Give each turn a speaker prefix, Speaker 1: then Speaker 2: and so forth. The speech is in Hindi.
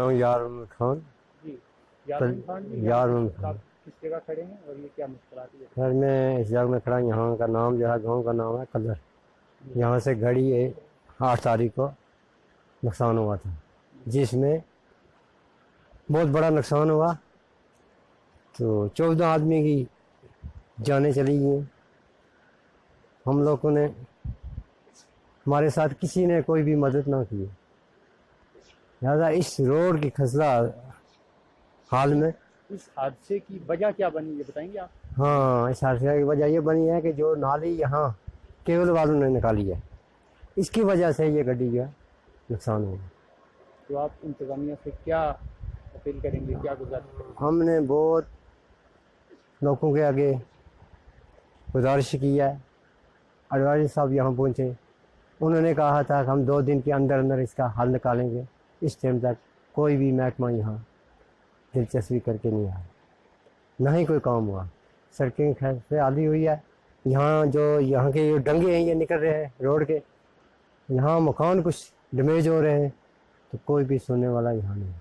Speaker 1: नाम यार उमर खान।
Speaker 2: जी, यार खान जी,
Speaker 1: यार
Speaker 2: यहाँ
Speaker 1: उमर
Speaker 2: पे
Speaker 1: खान।
Speaker 2: आप किस जगह खड़े हैं और ये क्या मुश्किलात है?
Speaker 1: सर मैं इस जगह में खड़ा, यहाँ का नाम जो है, गाँव का नाम है कलर।
Speaker 2: जी
Speaker 1: यहाँ से गाड़ी 8 तारीख को नुकसान हुआ था, जिसमें बहुत बड़ा नुकसान हुआ। तो 14 आदमी की जानें चली गई। हम लोगों ने, हमारे साथ किसी ने कोई भी मदद ना की। लिहाजा इस रोड की खसला हाल में,
Speaker 2: इस हादसे की वजह क्या बनी ये बताएंगे आप?
Speaker 1: हाँ, इस हादसे की वजह ये बनी है कि जो नाली यहाँ केबल वालों ने निकाली है, इसकी वजह से ये गाड़ी का नुकसान हुआ।
Speaker 2: तो आप इंतजामिया से क्या अपील करेंगे, क्या गुजारिश करेंगे?
Speaker 1: हमने बहुत लोगों के आगे गुजारिश की है। अडवाणी साहब यहाँ पहुँचे, उन्होंने कहा था कि हम 2 दिन के अंदर अंदर इसका हल निकालेंगे। इस टाइम तक कोई भी महकमा यहाँ दिलचस्पी करके नहीं आया, ना ही कोई काम हुआ। सड़कें खैर आली हुई है, यहाँ यहाँ के ये डंगे हैं ये निकल रहे हैं रोड के, यहाँ मकान कुछ डैमेज हो रहे हैं, तो कोई भी सुनने वाला यहाँ नहीं।